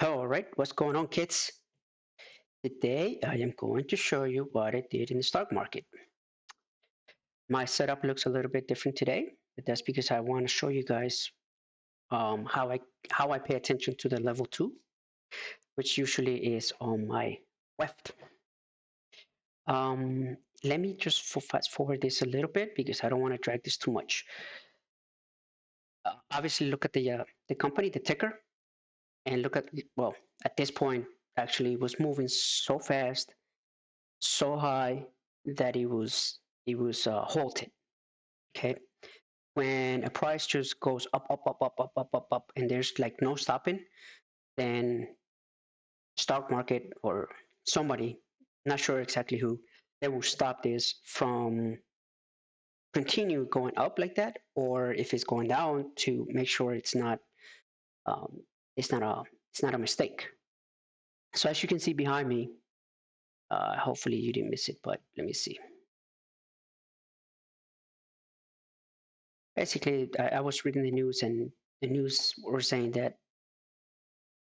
All right, what's going on, kids? Today I am going to show you what I did in the stock market. My setup looks a little bit different today, but that's because I want to show you guys how I pay attention to the level two, which usually is on my left. Let me just fast forward this a little bit because I don't want to drag this too much. Obviously, look at the company, the ticker, and look at at this point actually it was moving so fast, so high that it was halted. Okay, when a price just goes up, up, up, up, up, up, up, up, and there's like no stopping, then stock market or somebody, not sure exactly who, they will stop this from continue going up like that, or if it's going down to make sure um, it's not a mistake. So as you can see behind me, hopefully you didn't miss it, but let me see. Basically, I was reading the news, and the news were saying that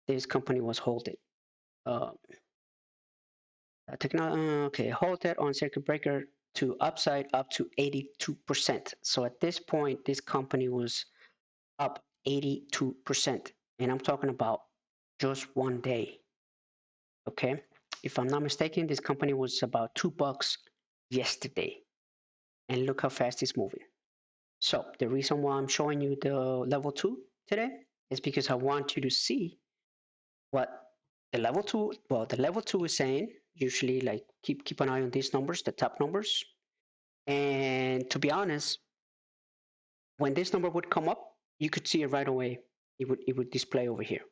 this company was halted. Uh, okay, halted on circuit breaker to upside up to 82%. So at this point, this company was up 82%, and I'm talking about just one day. Okay, if I'm not mistaken, this company was about $2 yesterday, and look how fast it's moving. So the reason why I'm showing you the level two today is because I want you to see what the level two is saying. Usually, like keep an eye on these numbers, the top numbers. And to be honest, when this number would come up, you could see it right away. It would display over here,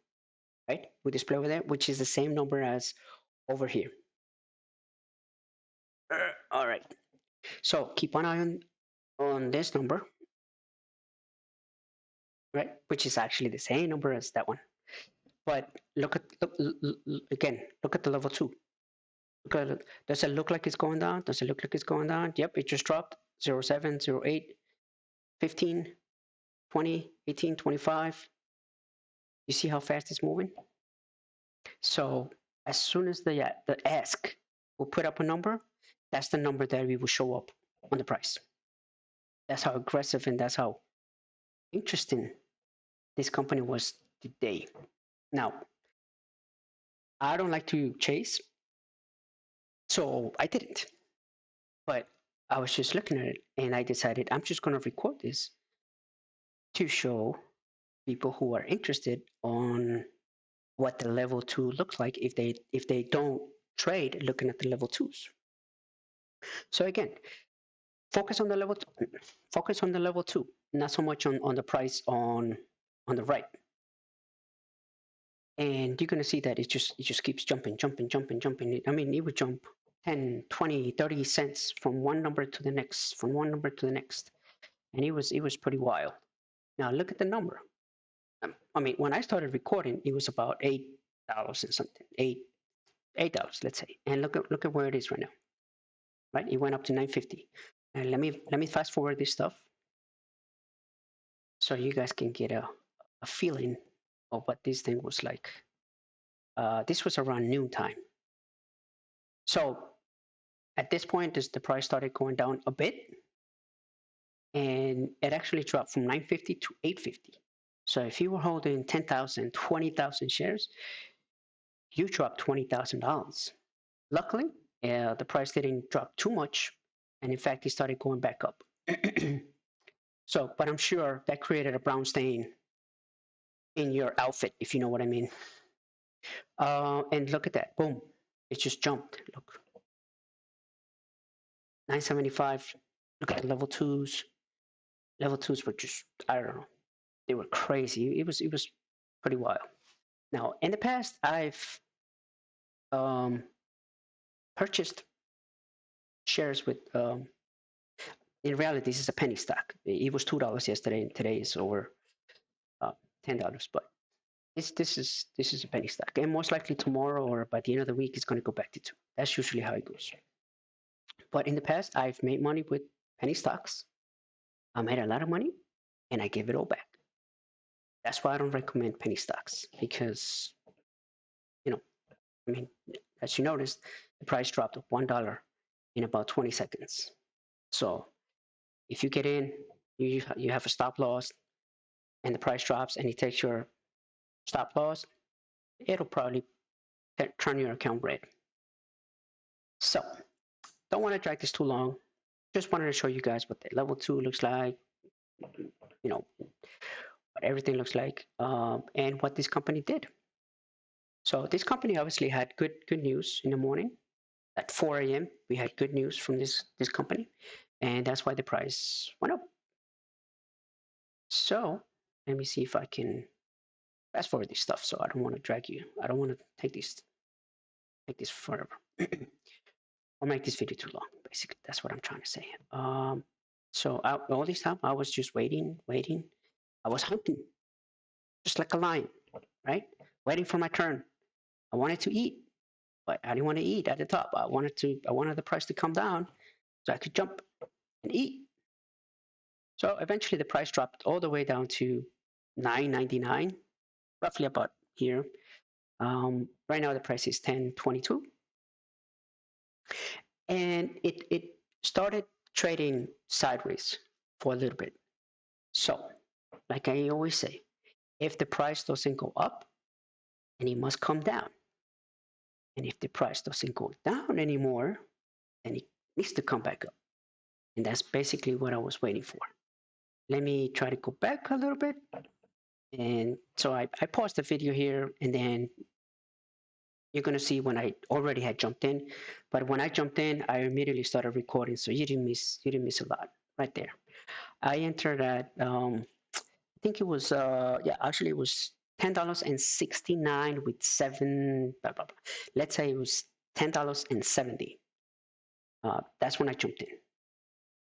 right? It would display over there, which is the same number as over here. All right. So keep an eye on this number, right? Which is actually the same number as that one. But again. Look at the level two. Does it look like it's going down? Does it look like it's going down? Yep, it just dropped 07, 08, 15, 20, 18, 25. You see how fast it's moving? So as soon as the ask will put up a number, that's the number that we will show up on the price. That's how aggressive and that's how interesting this company was today. Now, I don't like to chase, so I didn't. But I was just looking at it and I decided I'm just going to record this to show people who are interested on what the level two looks like if they don't trade looking at the level twos. So again, focus on the level two, focus on the level two, not so much on the price on the right. And you're gonna see that it just keeps jumping, jumping, jumping, jumping. I mean, it would jump 10, 20, 30 cents from one number to the next, from one number to the next. And it was pretty wild. Now look at the number. I mean, when I started recording, it was about $8 and something, $8, let's say. And look at where it is right now. Right, it went up to 950. And let me fast forward this stuff so you guys can get a feeling of what this thing was like. This was around noon time. So at this point, the price started going down a bit, and it actually dropped from 950 to 850. So if you were holding 10,000, 20,000 shares, you dropped $20,000. Luckily, the price didn't drop too much, and in fact, it started going back up. So, but I'm sure that created a brown stain in your outfit, if you know what I mean. And look at that, boom, it just jumped. Look, 975. Look at the level twos. Level twos were just, I don't know, they were crazy. It was pretty wild. Now, in the past, I've um, purchased shares with. In reality, this is a penny stock. It was $2 yesterday, and today is over $10. But this is a penny stock, and most likely tomorrow or by the end of the week, it's going to go back to two. That's usually how it goes. But in the past, I've made money with penny stocks. I made a lot of money, and I gave it all back. That's why I don't recommend penny stocks, because I mean, as you noticed, the price dropped $1 in about 20 seconds. So if you get in, you have a stop loss, and the price drops, and it takes your stop loss, it'll probably turn your account red. So don't want to drag this too long. Just wanted to show you guys what the level 2 looks like, you know, what everything looks like, and what this company did. So this company obviously had good news in the morning. At 4 a.m., we had good news from this company, and that's why the price went up. So let me see if I can fast forward this stuff. So I don't want to drag you. I don't want to take this forever. Or make this video too long. Basically, that's what I'm trying to say. So all this time I was just waiting. I was hunting, just like a lion, right? Waiting for my turn. I wanted to eat, but I didn't want to eat at the top. I wanted the price to come down so I could jump and eat. So eventually the price dropped all the way down to $9.99, roughly about here. Right now the price is $10.22, and it started trading sideways for a little bit. So, like I always say, if the price doesn't go up, then it must come down. And if the price doesn't go down anymore, then it needs to come back up. And that's basically what I was waiting for. Let me try to go back a little bit. And so I paused the video here, and then you're going to see when I already had jumped in. But when I jumped in, I immediately started recording. So you didn't miss a lot right there. I entered at, I think it was, actually it was $10.69 with seven, blah, blah, blah. Let's say it was $10.70. That's when I jumped in.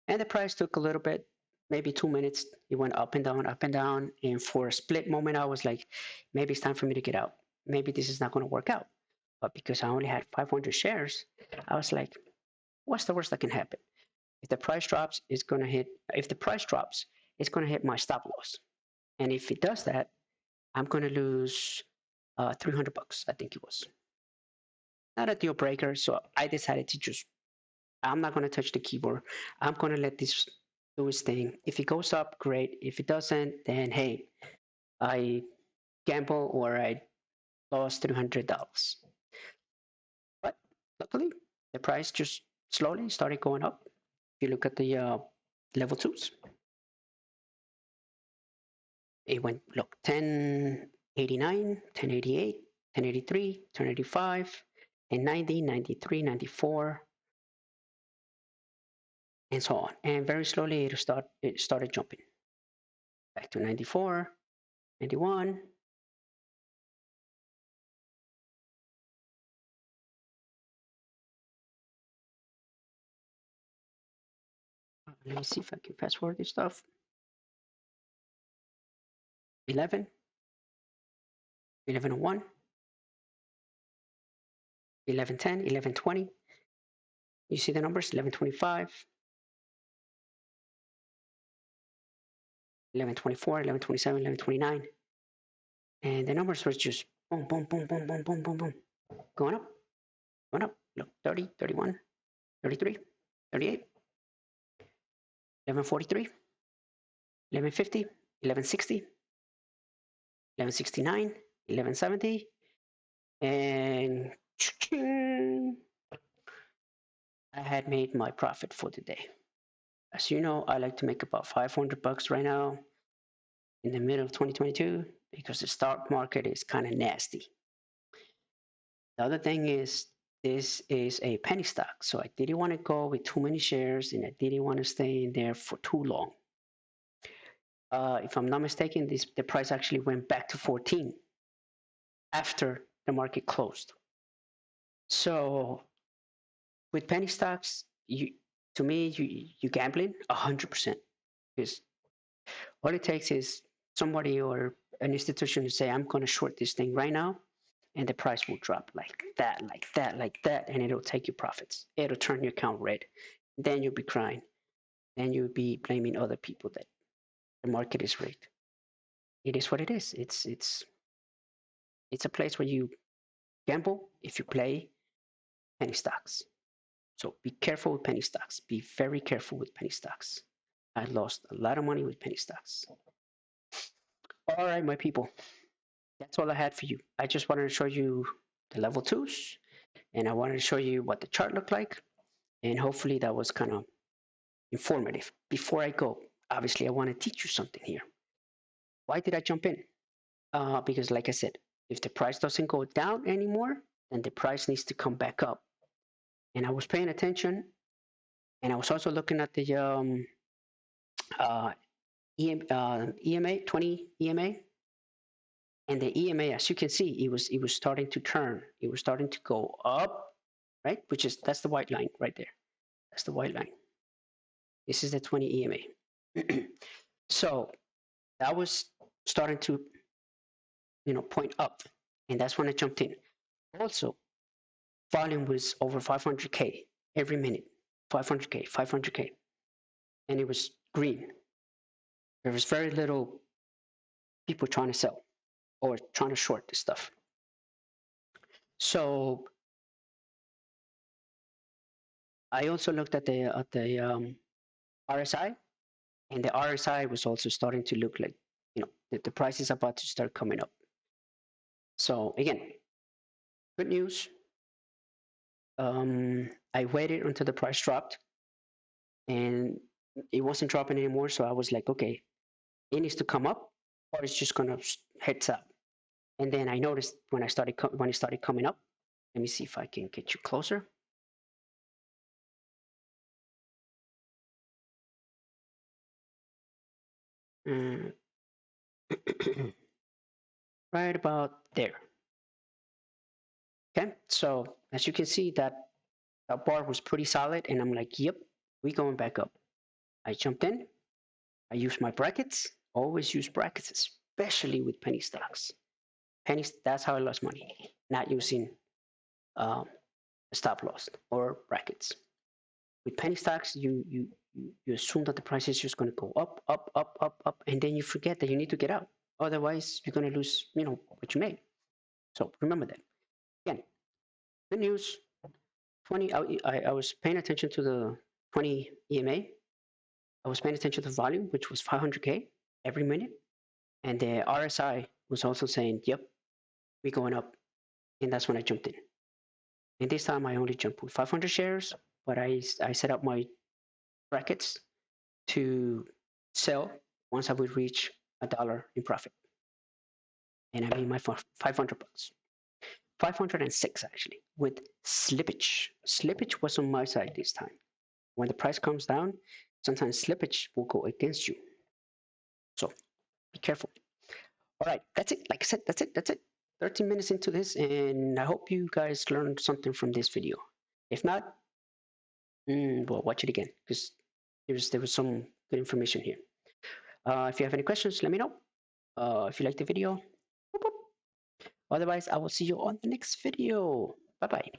And the price took a little bit, maybe 2 minutes. It went up and down, up and down. And for a split moment, I was like, maybe it's time for me to get out. Maybe this is not going to work out. But because I only had 500 shares, I was like, what's the worst that can happen? If the price drops, it's going to hit, if the price drops, it's going to hit my stop loss. And if it does that, I'm going to lose $300, I think it was. Not a deal breaker. So I decided to just, I'm not going to touch the keyboard. I'm going to let this do its thing. If it goes up, great. If it doesn't, then hey, I gamble or I lost $300. But luckily, the price just slowly started going up. If you look at the level 2s, it went, look, 1089, 1088, 1083, 1085, and 90, 93, 94, and so on. And very slowly it started jumping back to 94, 91. Let me see if I can fast forward this stuff. 11, 1101, 1110, 1120. You see the numbers, 1125, 1124, 1127, 1129. And the numbers were just boom, boom, boom, boom, boom, boom, boom, boom. Going up, going up. Look, 30, 31, 33, 38, 1143, 1150, 1160, 1169, 1170, and I had made my profit for the day. As you know, I like to make about $500 right now in the middle of 2022 because the stock market is kind of nasty. The other thing is, this is a penny stock, so I didn't want to go with too many shares, and I didn't want to stay in there for too long. If I'm not mistaken, the price actually went back to 14 after the market closed. So with penny stocks, to me, you gambling 100%, because all it takes is somebody or an institution to say, I'm going to short this thing right now, and the price will drop like that, like that, like that, and it'll take your profits. It'll turn your account red. Then you'll be crying. Then you'll be blaming other people that the market is rigged. It is what it is. It's a place where you gamble if you play penny stocks. So be careful with penny stocks. Be very careful with penny stocks. I lost a lot of money with penny stocks. All right, my people. That's all I had for you. I just wanted to show you the level 2s, and I wanted to show you what the chart looked like, and hopefully that was kind of informative. Before I go, obviously I want to teach you something here. Why did I jump in? Because like I said, if the price doesn't go down anymore, then the price needs to come back up. And I was paying attention, and I was also looking at the EMA 20 EMA, and the EMA, as you can see, it was starting to turn. It was starting to go up, right? That's the white line right there. That's the white line. This is the 20 EMA. So that was starting to, point up, and that's when I jumped in. Also, volume was over 500K every minute, 500K, 500K, and it was green. There was very little people trying to sell or trying to short this stuff. So I also looked at the RSI, and the RSI was also starting to look like, the price is about to start coming up. So again, good news. I waited until the price dropped, and it wasn't dropping anymore. So I was like, okay, it needs to come up, or it's just gonna heads up. And then I noticed when it started coming up. Let me see if I can get you closer. Right about there. Okay, so as you can see, that bar was pretty solid, and I'm like, yep, we going back up. I jumped in. I used my brackets. Always use brackets, especially with penny stocks. Pennies. That's how I lost money. Not using stop loss or brackets. With penny stocks, you assume that the price is just going to go up, up, up, up, up, and then you forget that you need to get out. Otherwise, you're going to lose, what you made. So remember that. Again, good news. 20. I was paying attention to the 20 EMA. I was paying attention to the volume, which was 500K every minute, and the RSI was also saying, "Yep, we're going up," and that's when I jumped in. And this time I only jumped with 500 shares, but I set up my brackets to sell once I would reach $1 in profit, and I made my 500 bucks. 506 actually, with slippage. Slippage was on my side this time. When the price comes down, sometimes slippage will go against you. So be careful. All right, that's it. Like I said, that's it. 13 minutes into this, and I hope you guys learned something from this video. If not, well, watch it again, because there was some good information here. If you have any questions, let me know. If you like the video, whoop, whoop. Otherwise, I will see you on the next video. Bye-bye.